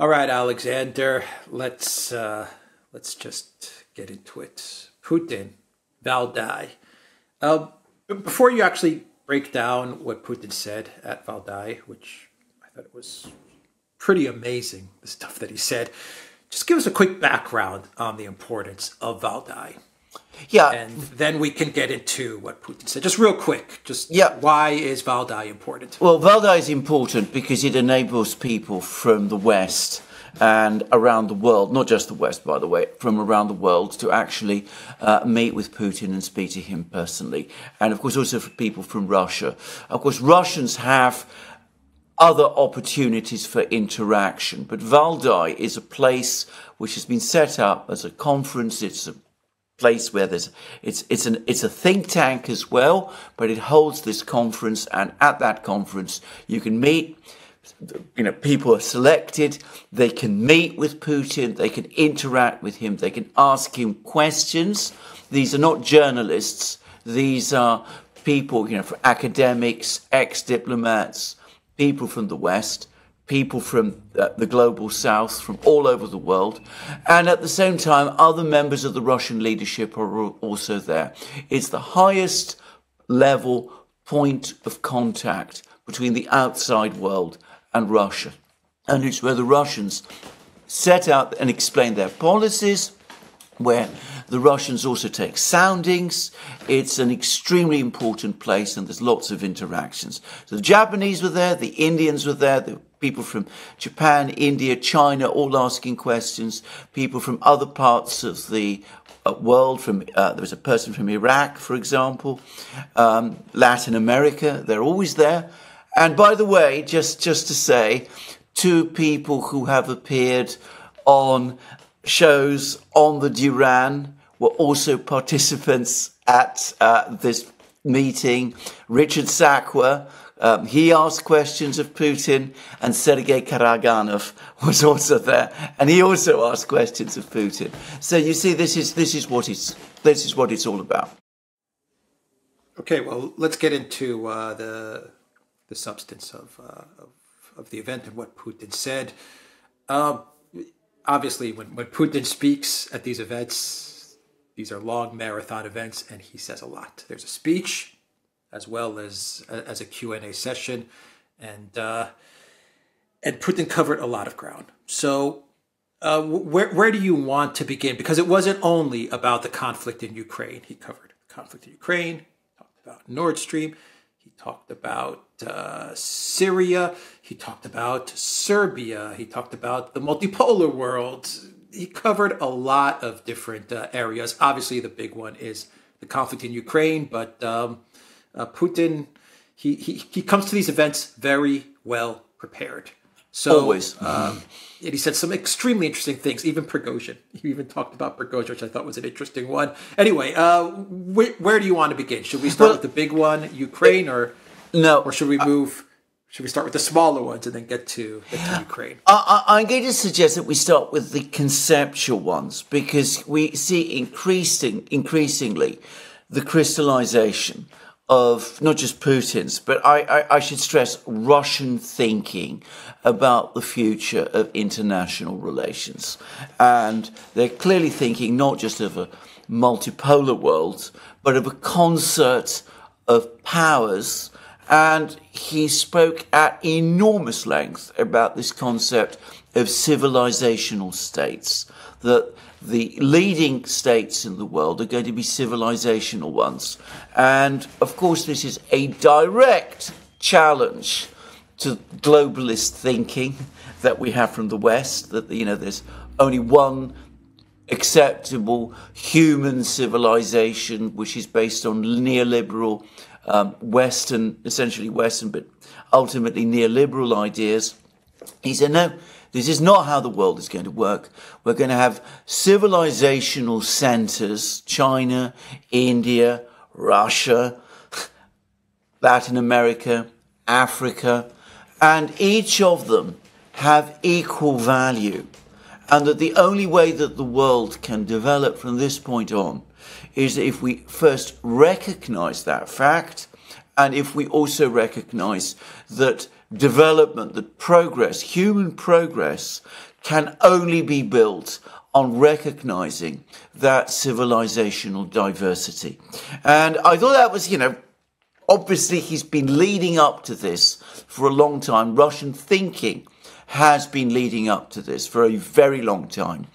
All right, Alexander, let's just get into it. Putin Valdai. Before you actually break down what Putin said at Valdai, which I thought it was pretty amazing, the stuff that he said, just give us a quick background on the importance of Valdai. Yeah. And then we can get into what Putin said. Just real quick, why is Valdai important? Well, Valdai is important because it enables people from the West and around the world, not just the West, by the way, from around the world to actually meet with Putin and speak to him personally. And, of course, also for people from Russia. Of course, Russians have other opportunities for interaction. But Valdai is a place which has been set up as a conference. It's a place where it's a think tank as well, but it holds this conference, and at that conference you can meet. People are selected. They can meet with Putin. They can interact with him. They can ask him questions. These are not journalists. These are people, academics, ex-diplomats, people from the West, people from the global South, from all over the world. And at the same time, other members of the Russian leadership are also there. It's the highest level point of contact between the outside world and Russia. And it's where the Russians set out and explain their policies, where the Russians also take soundings. It's an extremely important place, and there's lots of interactions. So the Japanese were there, the Indians were there, the people from Japan, India, China, all asking questions, people from other parts of the world. There was a person from Iraq, for example, Latin America, they're always there. And by the way, just to say, two people who have appeared on shows on the Duran were also participants at this meeting. Richard Sakwa, he asked questions of Putin, and Sergei Karaganov was also there, and he also asked questions of Putin. So you see, this is what it's all about. Okay, well, let's get into the substance of the event and what Putin said. Obviously, when Putin speaks at these events, these are long marathon events, and he says a lot. There's a speech, as well as a Q&A session, and Putin covered a lot of ground. So, where do you want to begin? Because it wasn't only about the conflict in Ukraine. He covered the conflict in Ukraine, talked about Nord Stream, he talked about Syria, he talked about Serbia, he talked about the multipolar world. He covered a lot of different areas. Obviously, the big one is the conflict in Ukraine, but Putin, he comes to these events very well prepared. So, always. And he said some extremely interesting things, even Prigozhin. He even talked about Prigozhin, which I thought was an interesting one. Anyway, where do you want to begin? Should we start with the big one, Ukraine, or should we move? Should we start with the smaller ones and then get to Ukraine? I'm going to suggest that we start with the conceptual ones, because we see increasingly the crystallization of not just Putin's, but I should stress Russian thinking about the future of international relations. And they're clearly thinking not just of a multipolar world, but of a concert of powers. And he spoke at enormous length about this concept of civilizational states, that the leading states in the world are going to be civilizational ones. And, of course, this is a direct challenge to globalist thinking that we have from the West, that, there's only one acceptable human civilization, which is based on neoliberal Western, essentially Western, but ultimately neoliberal ideas. He said, no, this is not how the world is going to work. We're going to have civilizational centers, China, India, Russia, Latin America, Africa, and each of them have equal value. And that the only way that the world can develop from this point on is if we first recognize that fact, and if we also recognize that development, that progress, human progress, can only be built on recognizing that civilizational diversity. And I thought that was, obviously he's been leading up to this for a long time. Russian thinking has been leading up to this for a very long time.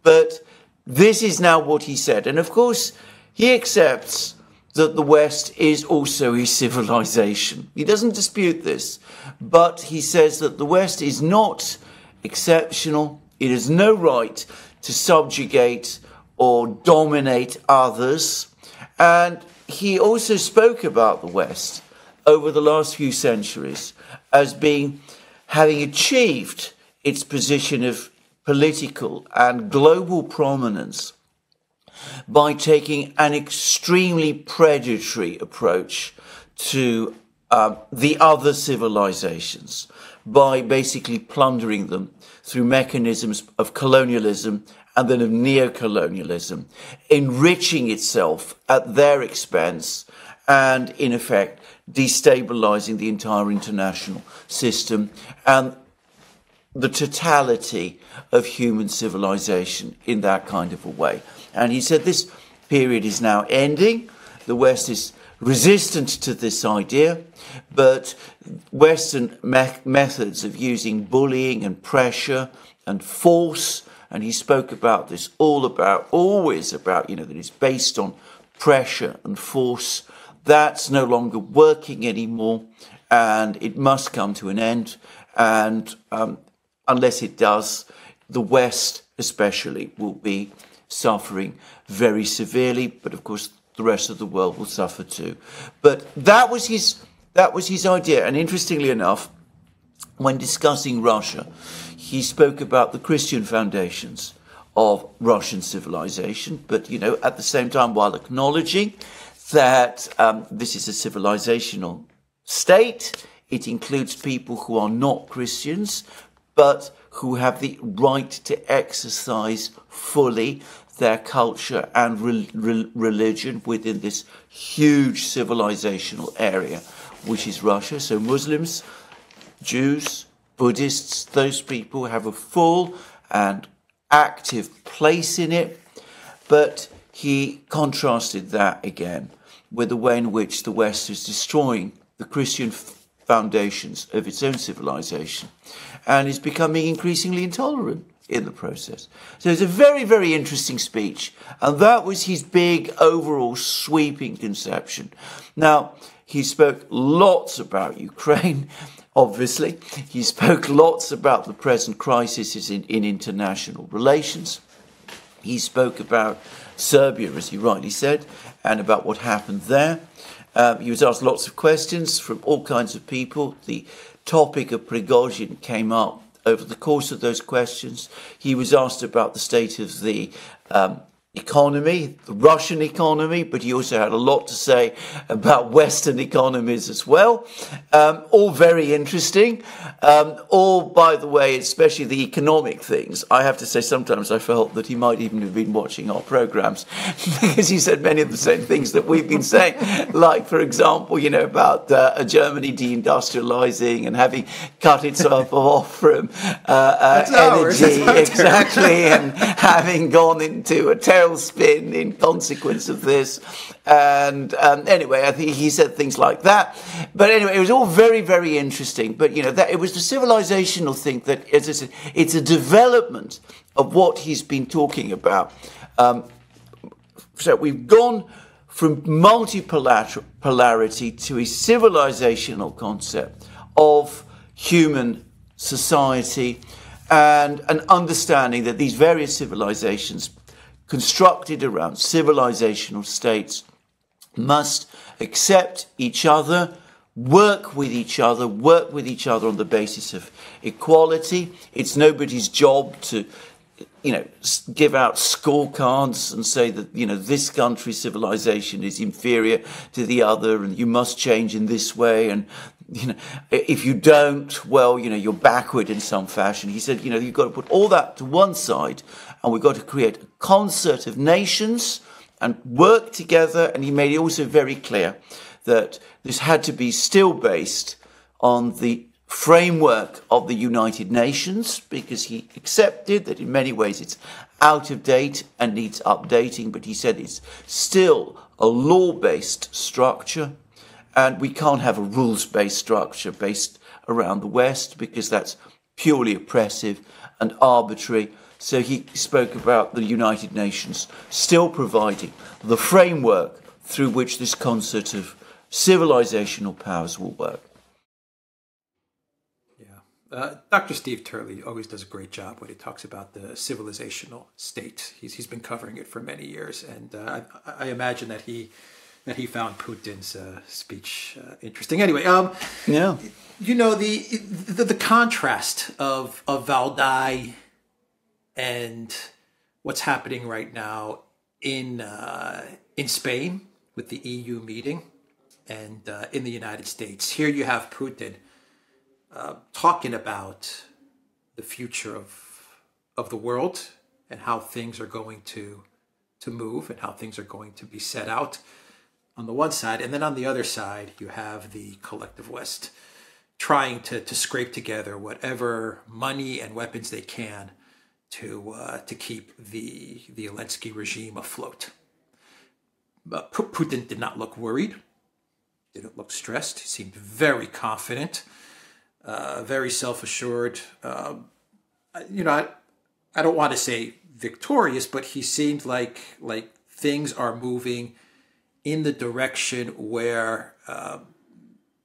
But this is now what he said. And of course, he accepts that the West is also his civilization. He doesn't dispute this, but he says that the West is not exceptional. It has no right to subjugate or dominate others. And he also spoke about the West over the last few centuries as having achieved its position of political and global prominence by taking an extremely predatory approach to the other civilizations, by basically plundering them through mechanisms of colonialism and then of neocolonialism, enriching itself at their expense and, in effect, destabilizing the entire international system and the totality of human civilization in that kind of a way. And he said this period is now ending. The West is resistant to this idea, but Western methods of using bullying and pressure and force, and he spoke about this always about, that it's based on pressure and force, that's no longer working anymore, and it must come to an end. And unless it does, the West especially will be suffering very severely, but of course the rest of the world will suffer too. But that was his idea. And interestingly enough, when discussing Russia, he spoke about the Christian foundations of Russian civilization, but at the same time, while acknowledging that this is a civilizational state, it includes people who are not Christians, but who have the right to exercise fully their culture and religion within this huge civilizational area, which is Russia. So Muslims, Jews, Buddhists, those people have a full and active place in it. But he contrasted that again with the way in which the West is destroying the Christian foundations of its own civilization and is becoming increasingly intolerant in the process. So it's a very, very interesting speech. And that was his big overall sweeping conception. Now, he spoke lots about Ukraine, obviously. He spoke lots about the present crisis in international relations. He spoke about Serbia, as he rightly said, and about what happened there. He was asked lots of questions from all kinds of people. The topic of Prigozhin came up over the course of those questions. He was asked about the state of the economy, the Russian economy, but he also had a lot to say about Western economies as well. All very interesting. All, by the way, especially the economic things. I have to say sometimes I felt that he might even have been watching our programs because he said many of the same things that we've been saying. Like, for example, about Germany deindustrializing and having cut itself off from energy. Exactly. And having gone into a tailspin in consequence of this. And anyway, I think he said things like that. But anyway, it was all very, very interesting. But, that it was the civilizational thing that, as I said, it's a development of what he's been talking about. So we've gone from multipolarity to a civilizational concept of human society and an understanding that these various civilizations constructed around civilizational states must accept each other, work with each other on the basis of equality. It's nobody's job to, give out scorecards and say that, this country's civilization is inferior to the other and you must change in this way. And, if you don't, well, you're backward in some fashion. He said, you've got to put all that to one side and we've got to create a concert of nations and work together. And he made it also very clear that this had to be still based on the framework of the United Nations, because he accepted that in many ways it's out of date and needs updating, but he said it's still a law-based structure, and we can't have a rules-based structure based around the West because that's purely oppressive and arbitrary. So he spoke about the United Nations still providing the framework through which this concert of civilizational powers will work. Dr. Steve Turley always does a great job when he talks about the civilizational state. He's been covering it for many years, and I imagine that he found Putin's speech interesting. Anyway, you know, the contrast of Valdai and what's happening right now in Spain with the EU meeting, and in the United States. Here you have Putin talking about the future of the world and how things are going to move and how things are going to be set out on the one side. And then on the other side, you have the collective West trying to scrape together whatever money and weapons they can to keep the Zelensky regime afloat. But Putin did not look worried, didn't look stressed. He seemed very confident. Very self-assured. You know, I don't want to say victorious, but he seemed like things are moving in the direction where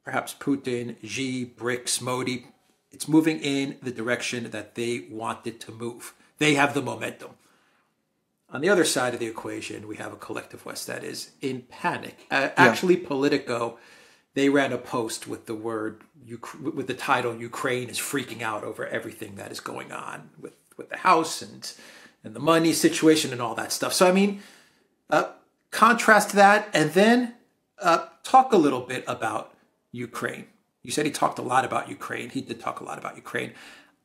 perhaps Putin, Xi, BRICS, Modi, it's moving in the direction that they wanted to move. They have the momentum. On the other side of the equation, we have a collective West that is in panic. Actually, Politico, they ran a post with with the title "Ukraine is freaking out over everything that is going on with the house and the money situation and all that stuff." So I mean, contrast that, and then talk a little bit about Ukraine. You said he talked a lot about Ukraine. He did talk a lot about Ukraine.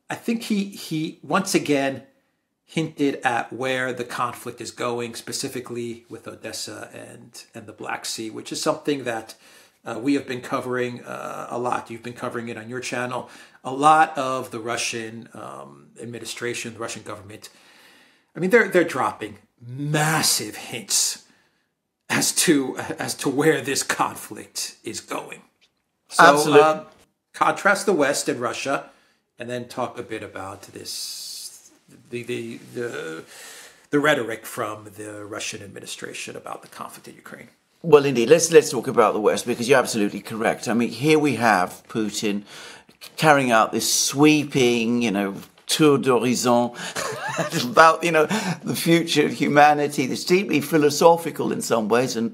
I think he once again hinted at where the conflict is going, specifically with Odessa and the Black Sea, which is something that we have been covering a lot. You've been covering it on your channel. A lot of the Russian administration, the Russian government, I mean, they're dropping massive hints as to where this conflict is going. So, Absolutely. Contrast the West and Russia, and then talk a bit about the rhetoric from the Russian administration about the conflict in Ukraine. Well, indeed. Let's talk about the West, because you're absolutely correct. I mean, here we have Putin carrying out this sweeping, tour d'horizon about, the future of humanity. That's deeply philosophical in some ways, and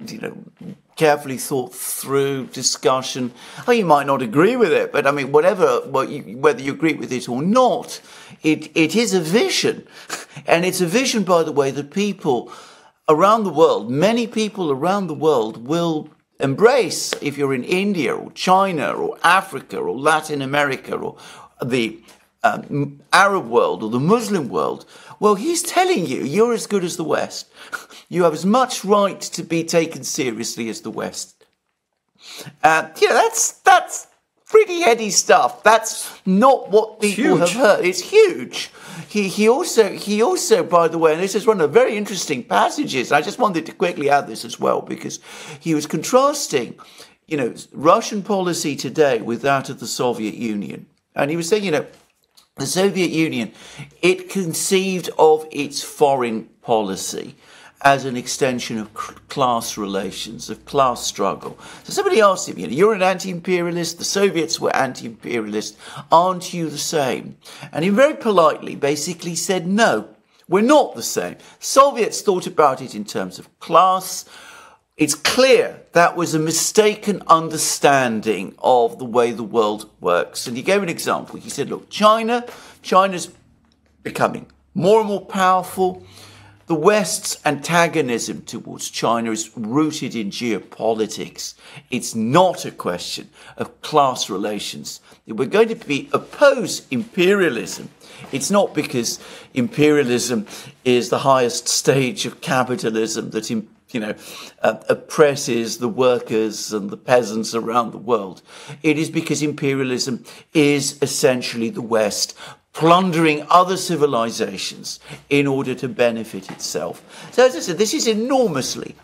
carefully thought through discussion. Oh, you might not agree with it, but I mean, whether you agree with it or not, it is a vision, and it's a vision, by the way, that people around the world, many people around the world will embrace. If you're in India or China or Africa or Latin America or the Arab world or the Muslim world, well, he's telling you, you're as good as the West. You have as much right to be taken seriously as the West. That's pretty heady stuff. That's not what people have heard. It's huge. He also, by the way, and this is one of the very interesting passages, I just wanted to quickly add this as well, because he was contrasting, Russian policy today with that of the Soviet Union. And he was saying, the Soviet Union, it conceived of its foreign policy as an extension of class relations, of class struggle. So somebody asked him, you're an anti-imperialist, the Soviets were anti-imperialist, aren't you the same? And he very politely basically said, no, we're not the same. Soviets thought about it in terms of class. It's clear that was a mistaken understanding of the way the world works. And he gave an example. He said, look, China's becoming more and more powerful. The West's antagonism towards China is rooted in geopolitics. It's not a question of class relations. If we're going to oppose imperialism, it's not because imperialism is the highest stage of capitalism that oppresses the workers and the peasants around the world. It is because imperialism is essentially the West plundering other civilizations in order to benefit itself. So as I said, this is enormously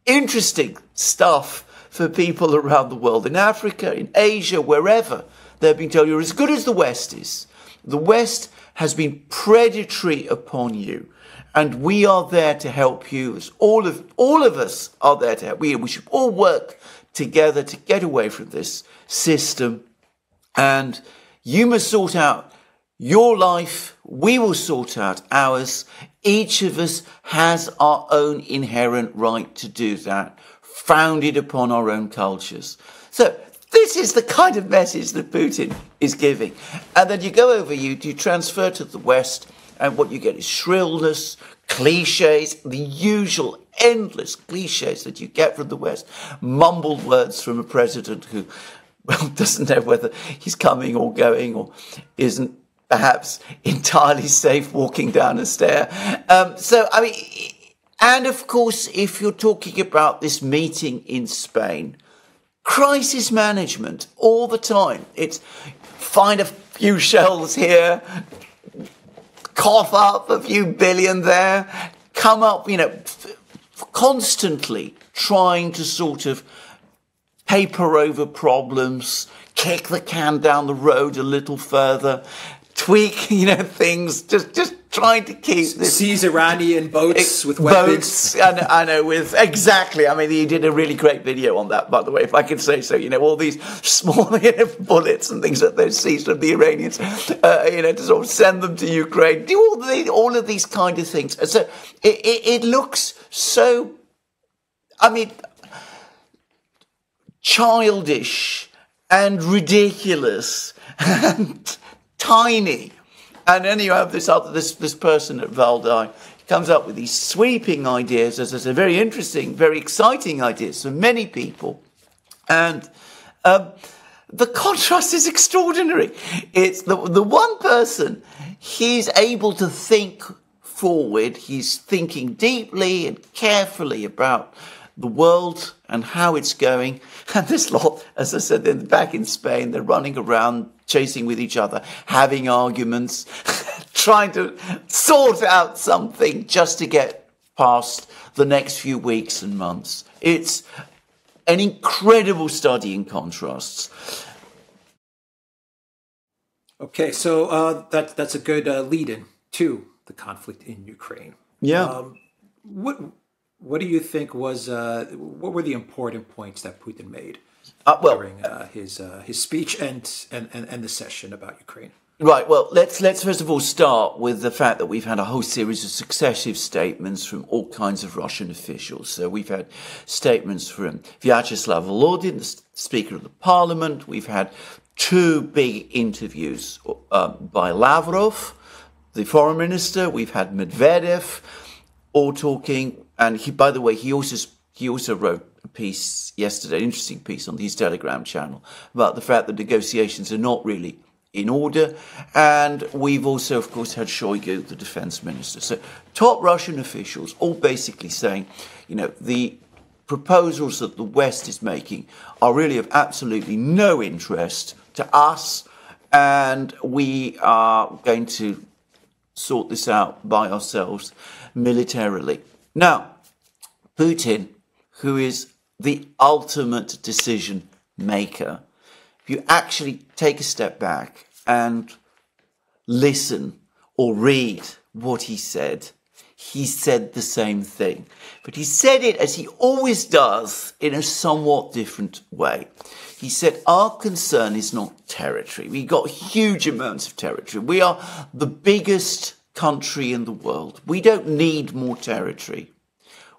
interesting stuff for people around the world, in Africa, in Asia, wherever. They're being told, you're as good as the West is. The West has been predatory upon you, and we are there to help you. As all of us are there to help. We should all work together to get away from this system, and you must sort out your life, we will sort out ours. Each of us has our own inherent right to do that, founded upon our own cultures. So this is the kind of message that Putin is giving. And then you go over, you transfer to the West, and what you get is shrillness, cliches, the usual endless cliches that you get from the West, mumbled words from a president who, well, doesn't know whether he's coming or going or isn't perhaps entirely safe walking down a stair. And of course, if you're talking about this meeting in Spain, crisis management all the time. It's find a few shells here, cough up a few billion there, come up, constantly trying to sort of paper over problems, kick the can down the road a little further, tweak, things, just trying to keep this. Seize Iranian boats with weapons. I know, exactly. I mean, he did a really great video on that, by the way, if I could say so. All these small bullets and things that they've seized from the Iranians, to sort of send them to Ukraine, do all of these kind of things. So it looks so, childish and ridiculous and tiny. And then you have this person at Valdai comes up with these sweeping ideas, as I said, very interesting, very exciting ideas for many people. And the contrast is extraordinary. It's the one person, he's able to think forward. He's thinking deeply and carefully about the world and how it's going. And this lot, as I said, they're back in Spain, they're running around, chasing with each other, having arguments, trying to sort out something just to get past the next few weeks and months. It's an incredible study in contrasts. Okay, so that's a good lead-in to the conflict in Ukraine. Yeah. What do you think was what were the important points that Putin made during his speech and the session about Ukraine? Right. Well, let's first of all start with the fact that we've had a whole series of successive statements from all kinds of Russian officials. So we've had statements from Vyacheslav Volodin, the Speaker of the Parliament. We've had two big interviews by Lavrov, the Foreign Minister. We've had Medvedev, all talking. And by the way, he also wrote a piece yesterday, an interesting piece on his Telegram channel about the fact that negotiations are not really in order. And we've also, of course, had Shoigu, the defense minister. So top Russian officials all basically saying, the proposals that the West is making are really of absolutely no interest to us. And we are going to sort this out by ourselves militarily. Now, Putin, who is the ultimate decision maker, if you actually take a step back and listen or read what he said the same thing. But he said it, as he always does, in a somewhat different way. He said, our concern is not territory. We've got huge amounts of territory. We are the biggest country in the world. We don't need more territory.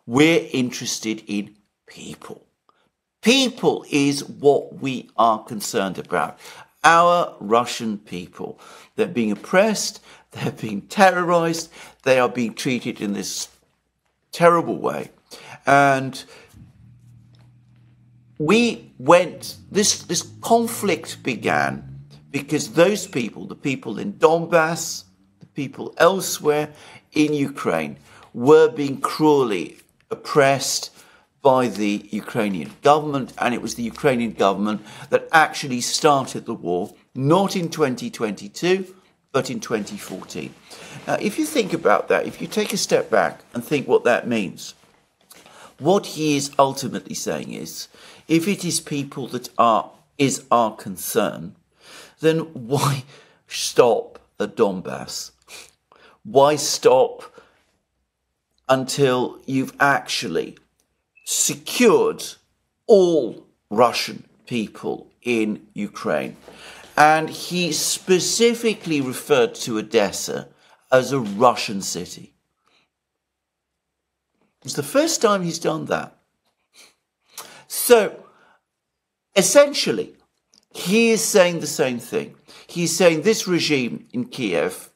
We're interested in people. People is what we are concerned about. Our Russian people. They're being oppressed. They're being terrorized. They are being treated in this terrible way. And this conflict began because those people, the people in Donbass, the people elsewhere in Ukraine, were being cruelly oppressed by the Ukrainian government, and it was the Ukrainian government that actually started the war, not in 2022, but in 2014. Now, if you think about that, if you take a step back and think what that means, what he is ultimately saying is, if it is people that is our concern, then why stop at Donbass? Why stop until you've actually secured all Russian people in Ukraine? And he specifically referred to Odessa as a Russian city. It's the first time he's done that. So, essentially, he is saying the same thing. He's saying this regime in Kiev,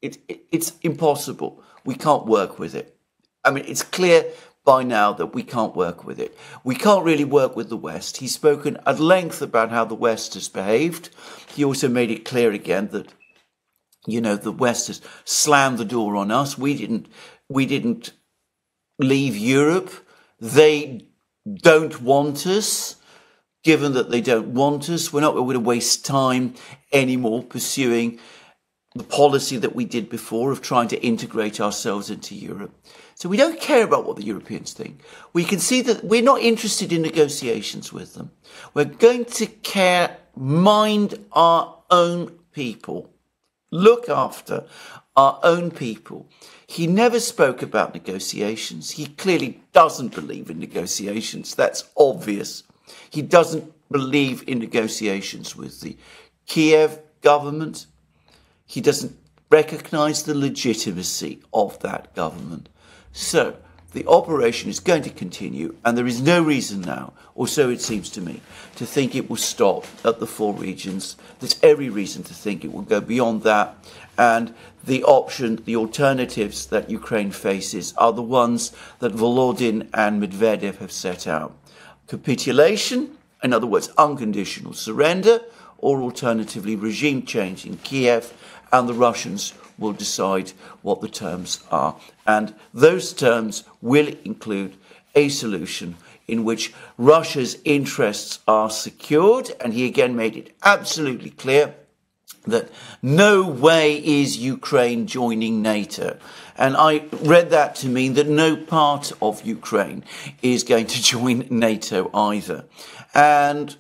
it's impossible. We can't work with it. I mean, it's clear by now that we can't work with it. We can't really work with the West. He's spoken at length about how the West has behaved. He also made it clear again that, the West has slammed the door on us. We didn't leave Europe. They don't want us. Given that they don't want us, we're not going to waste time anymore pursuing the policy that we did before of trying to integrate ourselves into Europe. So we don't care about what the Europeans think. We can see that we're not interested in negotiations with them. We're going to mind our own people, look after our own people. He never spoke about negotiations. He clearly doesn't believe in negotiations. That's obvious. He doesn't believe in negotiations with the Kiev government. He doesn't recognize the legitimacy of that government. So the operation is going to continue, and there is no reason now, or so it seems to me, to think it will stop at the 4 regions. There's every reason to think it will go beyond that, and the alternatives that Ukraine faces are the ones that Volodin and Medvedev have set out. Capitulation, in other words, unconditional surrender, or alternatively regime change in Kiev, and the Russians will decide what the terms are. And those terms will include a solution in which Russia's interests are secured, and he again made it absolutely clear that no way is Ukraine joining NATO. And I read that to mean that no part of Ukraine is going to join NATO either. And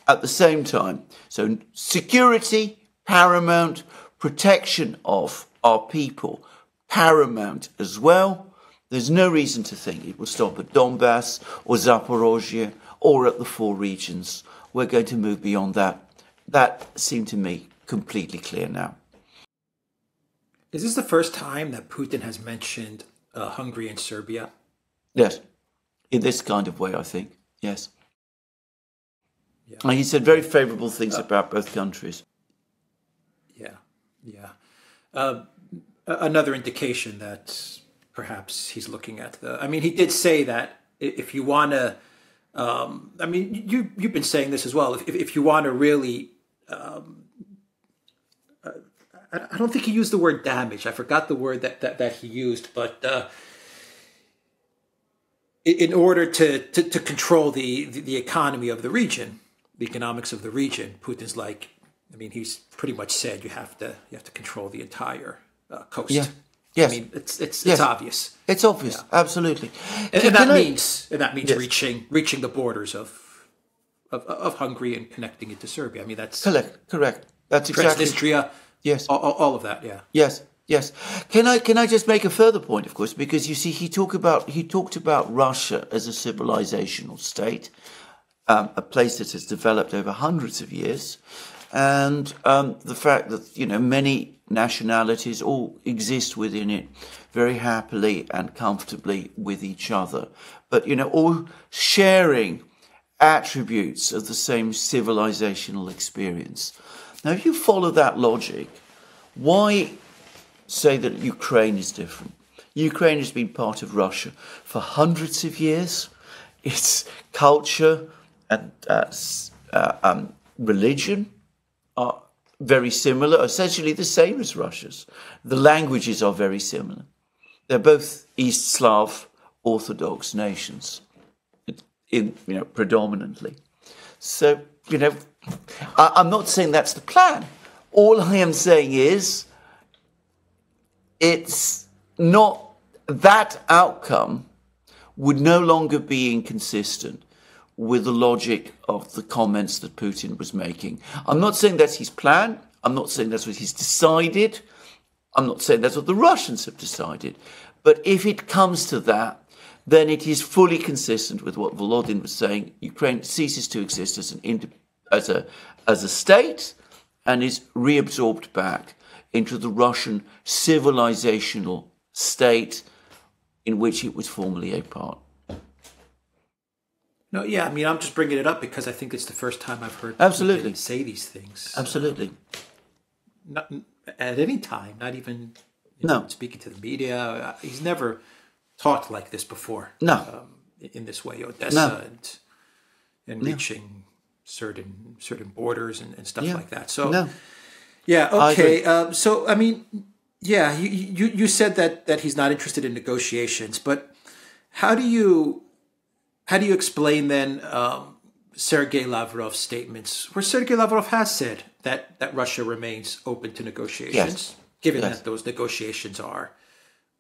at the same time, so security, paramount, protection of our people, paramount as well. There's no reason to think it will stop at Donbass or Zaporozhye or at the 4 regions. We're going to move beyond that. That seemed to me completely clear now. Is this the first time that Putin has mentioned Hungary and Serbia? Yes, in this kind of way, I think. Yes. Yeah. And he said very favourable things about both countries. Yeah. Another indication that perhaps he's looking at he did say that if you want to, you've been saying this as well. If you want to really, I don't think he used the word damage. I forgot the word that he used, but in order to control the economy of the region, the economics of the region, Putin's like, he's pretty much said you have to control the entire coast. Yeah. Yes. It's obvious. It's obvious, yeah. Absolutely. And that means yes. reaching the borders of Hungary and connecting it to Serbia. That's correct. That's exactly Transnistria. Yes. All of that. Yeah. Yes. Can I just make a further point, of course, because you see, he talked about Russia as a civilizational state, a place that has developed over hundreds of years. And the fact that, many nationalities all exist within it very happily and comfortably with each other. But, all sharing attributes of the same civilizational experience. Now, if you follow that logic, why say that Ukraine is different? Ukraine has been part of Russia for hundreds of years. Its culture and religion are very similar, essentially the same as Russia's. The languages are very similar. They're both East Slav Orthodox nations, predominantly. So, I'm not saying that's the plan. All I am saying is it's not, that outcome would no longer be inconsistent with the logic of the comments that Putin was making. I'm not saying that's his plan. I'm not saying that's what he's decided. I'm not saying that's what the Russians have decided. But if it comes to that, then it is fully consistent with what Volodin was saying. Ukraine ceases to exist as a state and is reabsorbed back into the Russian civilizational state in which it was formerly a part. No, yeah, I mean, I'm just bringing it up because I think it's the first time I've heard Absolutely Putin say these things. Absolutely. Not at any time, not even speaking to the media. He's never talked like this before. No. In this way, Odessa and reaching certain borders and stuff like that. So, yeah, okay. So, I mean, yeah, you said that he's not interested in negotiations, but how do you explain then Sergei Lavrov's statements, where Sergei Lavrov has said that Russia remains open to negotiations, given that those negotiations are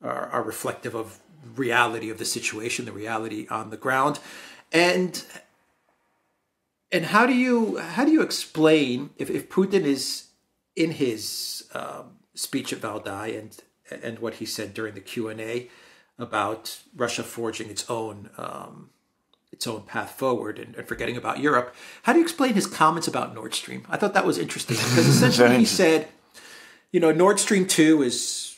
reflective of reality of the situation, the reality on the ground, and how do you explain if Putin is in his speech at Valdai and what he said during the Q&A about Russia forging its own path forward and forgetting about Europe. How do you explain his comments about Nord Stream? I thought that was interesting because essentially he said, Nord Stream 2 is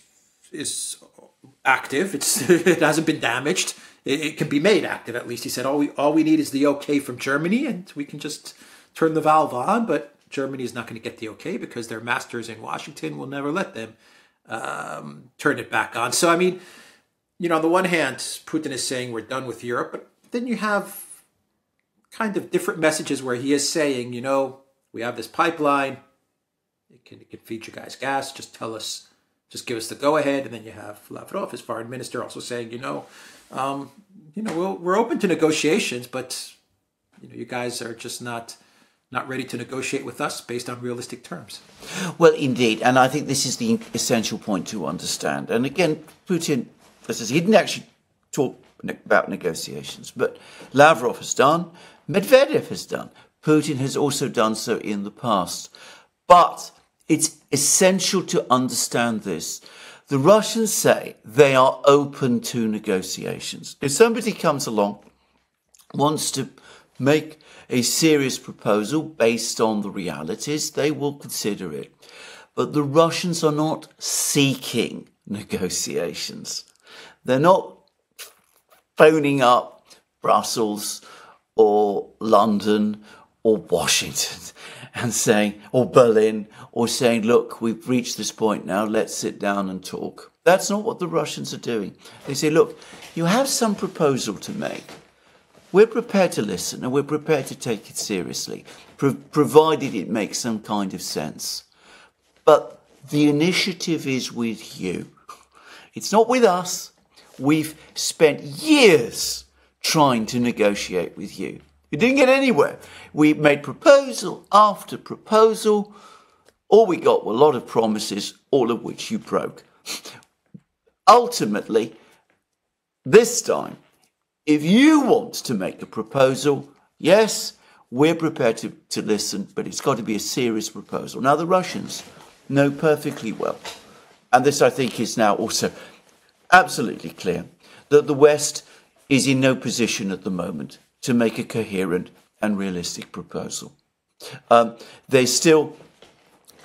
active. It hasn't been damaged. It can be made active, at least. He said, all we need is the okay from Germany and we can just turn the valve on, but Germany is not going to get the okay because their masters in Washington will never let them turn it back on. So, I mean, on the one hand, Putin is saying we're done with Europe, but then you have kind of different messages where he is saying, we have this pipeline. It can feed you guys gas. Just give us the go-ahead. And then you have Lavrov, his foreign minister, also saying, we're open to negotiations, but, you guys are just not ready to negotiate with us based on realistic terms. Well, indeed. And I think this is the essential point to understand. And again, Putin, he didn't actually talk about negotiations, but Lavrov has done, Medvedev has done, Putin has also done so in the past. But it's essential to understand this. The Russians say they are open to negotiations. If somebody comes along, wants to make a serious proposal based on the realities, they will consider it. But the Russians are not seeking negotiations. They're not phoning up Brussels or London or Washington and saying, or Berlin, or saying, look, we've reached this point now, let's sit down and talk. That's not what the Russians are doing. They say, look, you have some proposal to make. We're prepared to listen and we're prepared to take it seriously, provided it makes some kind of sense. But the initiative is with you. It's not with us. We've spent years trying to negotiate with you. We didn't get anywhere. We made proposal after proposal. All we got were a lot of promises, all of which you broke. Ultimately, this time, if you want to make a proposal, yes, we're prepared to listen, but it's got to be a serious proposal. Now, the Russians know perfectly well, and this, I think, is now also absolutely clear, that the West is in no position at the moment to make a coherent and realistic proposal. They still,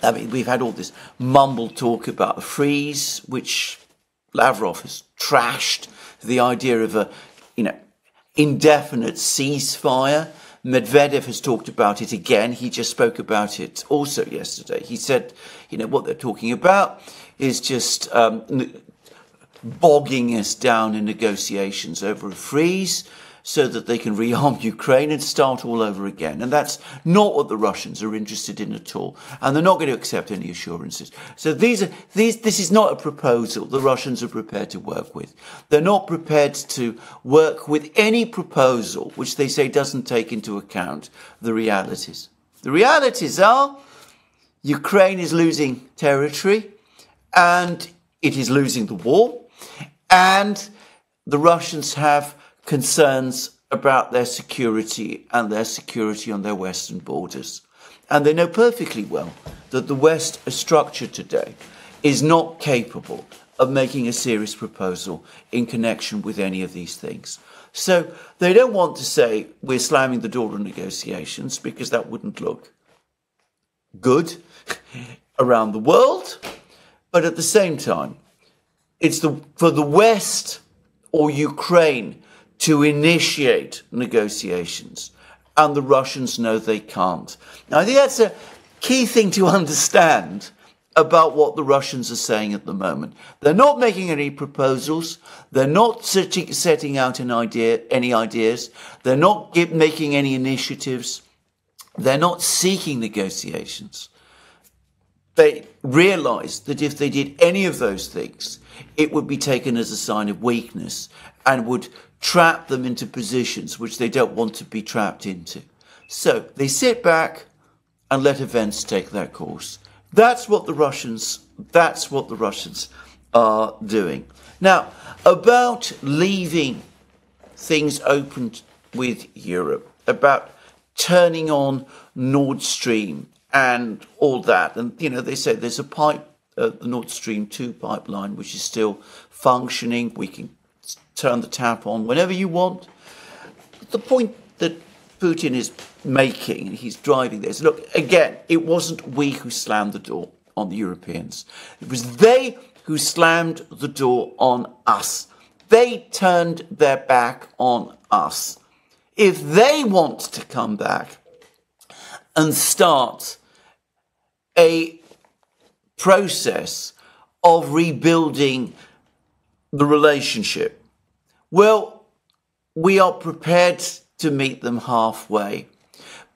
we've had all this mumbled talk about a freeze, which Lavrov has trashed, the idea of a, indefinite ceasefire. Medvedev has talked about it again. He just spoke about it also yesterday. He said, what they're talking about is just bogging us down in negotiations over a freeze so that they can rearm Ukraine and start all over again. And that's not what the Russians are interested in at all. And they're not going to accept any assurances. So this is not a proposal the Russians are prepared to work with. They're not prepared to work with any proposal which they say doesn't take into account the realities. The realities are Ukraine is losing territory and it is losing the war, and the Russians have concerns about their security and their security on their western borders. And they know perfectly well that the West, as structured today, is not capable of making a serious proposal in connection with any of these things. So they don't want to say we're slamming the door on negotiations, because that wouldn't look good around the world. But at the same time, it's for the West or Ukraine to initiate negotiations, and the Russians know they can't. Now, I think that's a key thing to understand about what the Russians are saying at the moment. They're not making any proposals. They're not setting out any ideas. They're not making any initiatives. They're not seeking negotiations. They realise that if they did any of those things, it would be taken as a sign of weakness and would trap them into positions which they don't want to be trapped into. So they sit back and let events take their course. That's what the Russians are doing. Now, about leaving things open with Europe, about turning on Nord Stream and all that. And, they say there's a pipe, the Nord Stream 2 pipeline, which is still functioning. We can turn the tap on whenever you want. The point that Putin is making, and he's driving this, look, again, it wasn't we who slammed the door on the Europeans. It was they who slammed the door on us. They turned their back on us. If they want to come back and start a process of rebuilding the relationship, well, we are prepared to meet them halfway,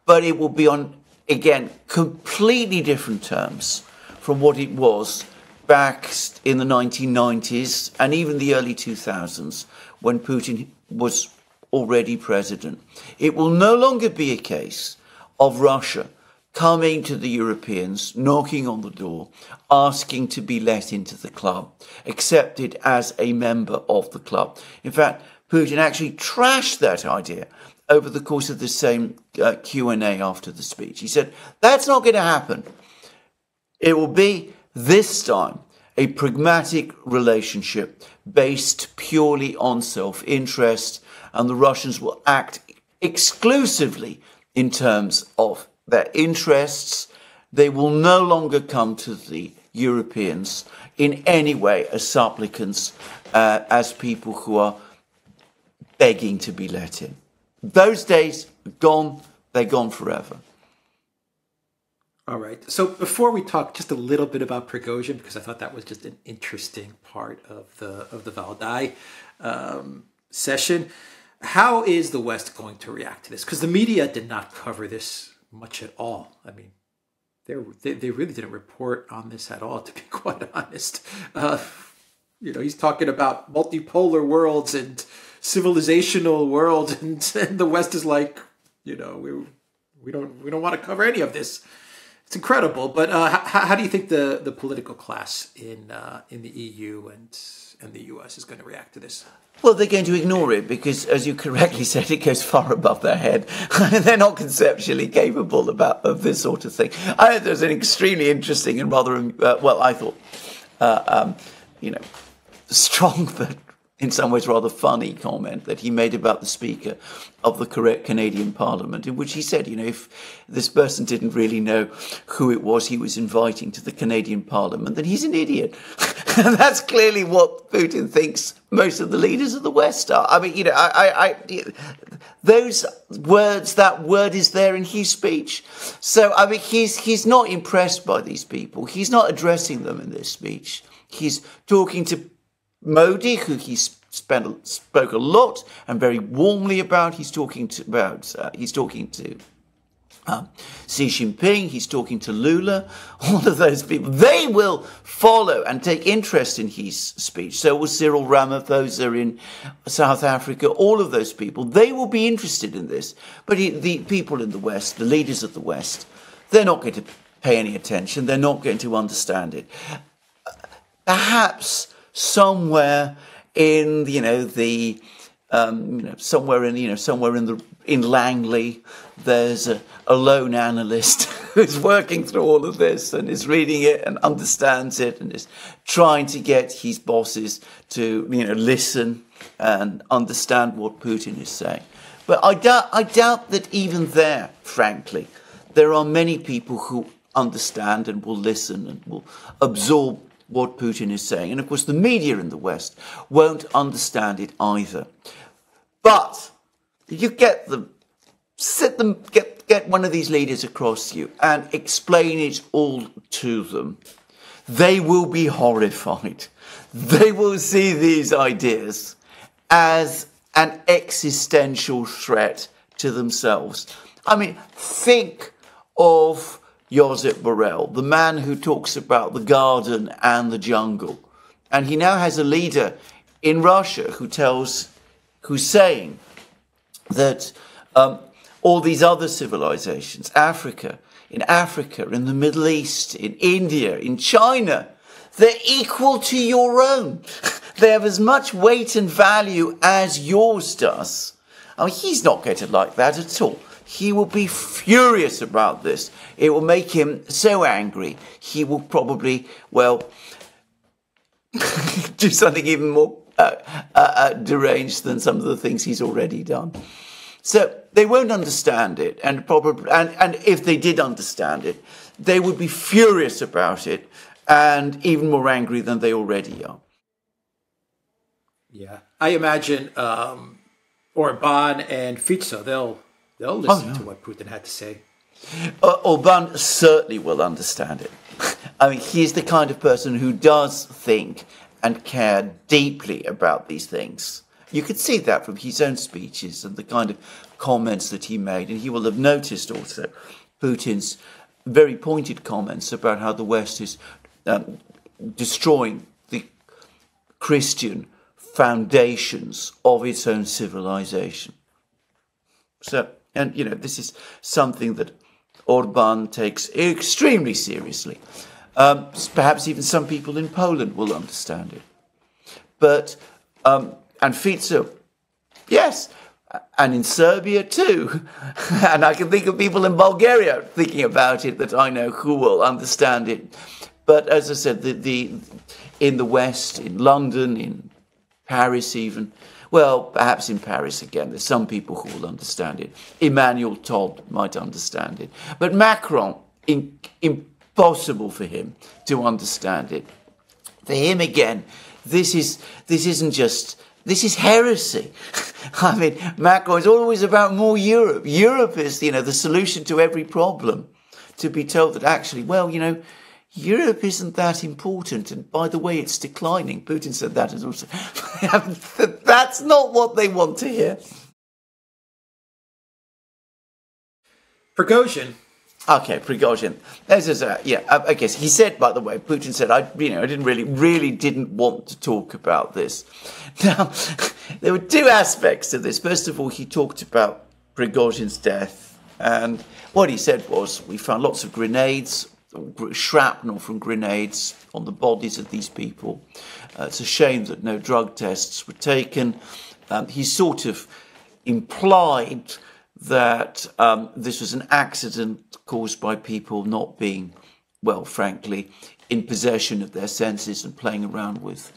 but it will be on, again, completely different terms from what it was back in the 1990s and even the early 2000s when Putin was already president. It will no longer be a case of Russia coming to the Europeans, knocking on the door, asking to be let into the club, accepted as a member of the club. In fact, Putin actually trashed that idea over the course of the same Q&A after the speech. He said, that's not going to happen. It will be, this time, a pragmatic relationship based purely on self-interest, and the Russians will act exclusively in terms of their interests. They will no longer come to the Europeans in any way as supplicants, as people who are begging to be let in. Those days are gone. They're gone forever. All right. So before we talk just a little bit about Prigozhin, because I thought that was just an interesting part of the Valdai session, how is the West going to react to this? Because the media did not cover this much at all. I mean, they really didn't report on this at all, to be quite honest. He's talking about multipolar worlds and civilizational worlds, and the West is like, we don't want to cover any of this. It's incredible. But how do you think the political class in the EU and the US is going to react to this? Well, they're going to ignore it because, as you correctly said, it goes far above their head. They're not conceptually capable of this sort of thing. I thought it was an extremely interesting and rather, I thought, strong but in some ways rather funny comment that he made about the Speaker of the Canadian Parliament, in which he said, if this person didn't really know who it was he was inviting to the Canadian Parliament, then he's an idiot. And that's clearly what Putin thinks most of the leaders of the West are. I mean, those words, that word is there in his speech. So, I mean, he's not impressed by these people. He's not addressing them in this speech. He's talking to Modi, who he spoke a lot and very warmly about. He's talking to Xi Jinping, he's talking to Lula, all of those people. They will follow and take interest in his speech. So will Cyril Ramaphosa in South Africa, all of those people. They will be interested in this. But the people in the West, the leaders of the West, they're not going to pay any attention. They're not going to understand it. Perhaps somewhere in, somewhere in Langley, there's a lone analyst who's working through all of this and is reading it and understands it and is trying to get his bosses to, listen and understand what Putin is saying. But I doubt that even there, frankly, there are many people who understand and will listen and will absorb what Putin is saying. And of course, the media in the West won't understand it either. But you get them, get one of these leaders across you and explain it all to them. They will be horrified. They will see these ideas as an existential threat to themselves. I mean, think of Josep Borrell, the man who talks about the garden and the jungle. And he now has a leader in Russia who's saying that all these other civilizations, in Africa, in the Middle East, in India, in China, they're equal to your own. They have as much weight and value as yours does. I mean, he's not going to like that at all. He will be furious about this. It will make him so angry. He will probably, do something even more deranged than some of the things he's already done. So they won't understand it, and if they did understand it, they would be furious about it, and even more angry than they already are. Yeah, I imagine Orban and Fico, they'll listen to what Putin had to say. Orban certainly will understand it. I mean, he's the kind of person who does think and care deeply about these things. You could see that from his own speeches and the kind of comments that he made. And he will have noticed also Putin's very pointed comments about how the West is destroying the Christian foundations of its own civilization. So, and this is something that Orban takes extremely seriously. Perhaps even some people in Poland will understand it. But, and Fico, yes, and in Serbia too. And I can think of people in Bulgaria thinking about it that I know who will understand it. But as I said, in the West, in London, in Paris even, well, perhaps in Paris again, there's some people who will understand it. Emmanuel Todd might understand it. But Macron, impossible for him to understand it. For him again, this is heresy. I mean, Macron is always about more Europe. Europe is, the solution to every problem. To be told that actually, Europe isn't that important, and by the way, it's declining. Putin said that as also. That's not what they want to hear. Prigozhin. Okay, Prigozhin. I guess he said, by the way, Putin said, I really didn't want to talk about this. Now, there were two aspects to this. First of all, he talked about Prigozhin's death, and what he said was, we found lots of grenades, shrapnel from grenades on the bodies of these people. It's a shame that no drug tests were taken. He sort of implied that this was an accident caused by people not being, frankly, in possession of their senses and playing around with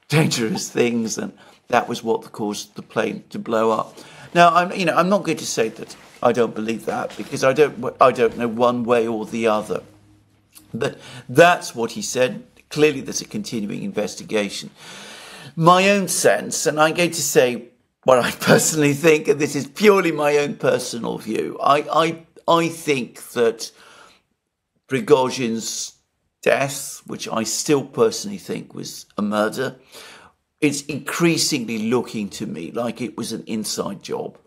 dangerous things, and that was what caused the plane to blow up. Now, I'm not going to say that I don't believe that, because I don't know one way or the other. But that's what he said. Clearly, there's a continuing investigation. My own sense, and I'm going to say what I personally think, and this is purely my own personal view, I think that Prigozhin's death, which I still personally think was a murder, it's increasingly looking to me like it was an inside job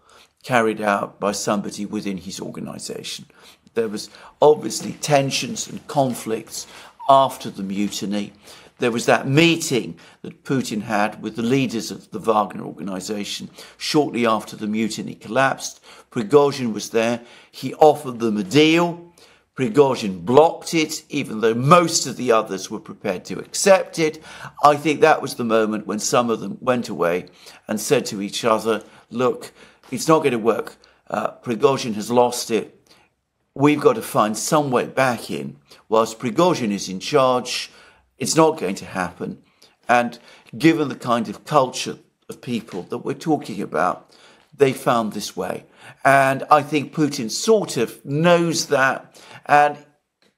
carried out by somebody within his organisation. There was obviously tensions and conflicts after the mutiny. There was that meeting that Putin had with the leaders of the Wagner organisation shortly after the mutiny collapsed. Prigozhin was there. He offered them a deal. Prigozhin blocked it, even though most of the others were prepared to accept it. I think that was the moment when some of them went away and said to each other, look, it's not going to work. Prigozhin has lost it. We've got to find some way back in. Whilst Prigozhin is in charge, it's not going to happen. And given the kind of culture of people that we're talking about, they found this way. And I think Putin sort of knows that. And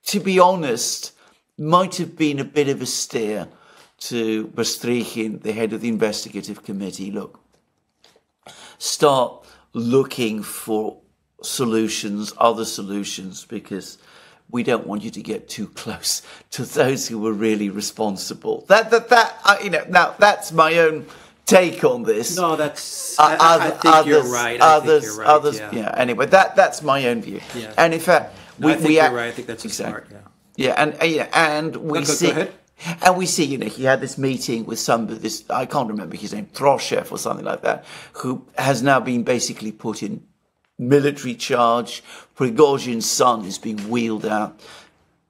to be honest, might have been a bit of a steer to Bastrykhin, the head of the investigative committee. Look, start looking for solutions, other solutions, because we don't want you to get too close to those who were really responsible. Now that's my own take on this. No, that's. I think you're right. Others. Yeah. Anyway, that's my own view. Yeah. And in fact, you're right. I think that's exactly smart. Yeah. Yeah, and we see. Go ahead. And we see, he had this meeting with somebody, I can't remember his name, Troshev or something like that, who has now been basically put in military charge. Prigozhin's son is being wheeled out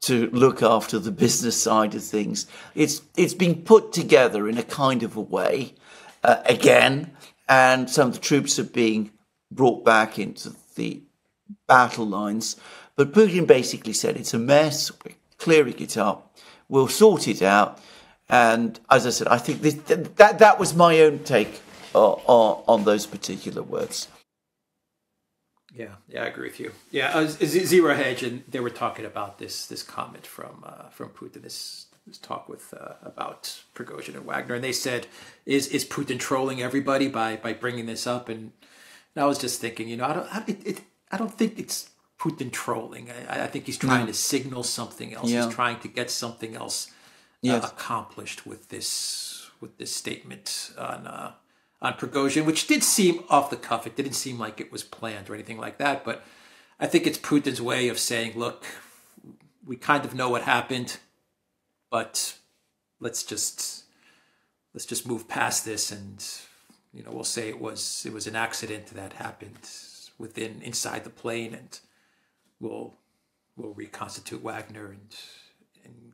to look after the business side of things. It's been put together in a kind of a way, again, and some of the troops are being brought back into the battle lines. But Putin basically said, it's a mess, we're clearing it up. We'll sort it out. And as I said, I think that was my own take on those particular words. Yeah, I agree with you. Yeah, Zero Hedge, and they were talking about this comment from Putin, this talk with about Prigozhin and Wagner, and they said, "Is Putin trolling everybody by bringing this up?" And I was just thinking, I don't think it's Putin trolling. I think he's trying to signal something else. Yeah. He's trying to get something else accomplished with this statement on Prigozhin, which did seem off the cuff. It didn't seem like it was planned or anything like that. But I think it's Putin's way of saying, look, we kind of know what happened, but let's just move past this, and we'll say it was an accident that happened inside the plane, and we'll reconstitute Wagner and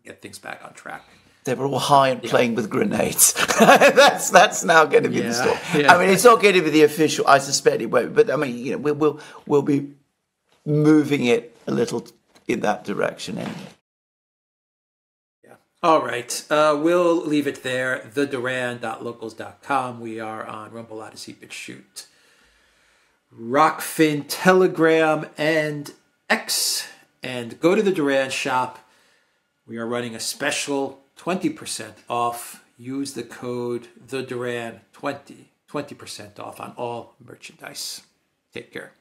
get things back on track. They were all high and playing with grenades. that's now going to be the story. Yeah. I mean, it's not going to be the official. I suspect it won't. But I mean, we'll be moving it a little in that direction anyway. Yeah. All right. We'll leave it there. theduran.locals.com. We are on Rumble, Odyssey, BitChute, Rockfin, Telegram, and X. And go to the Duran shop. We are running a special 20% off. Use the code TheDuran20. 20% off on all merchandise. Take care.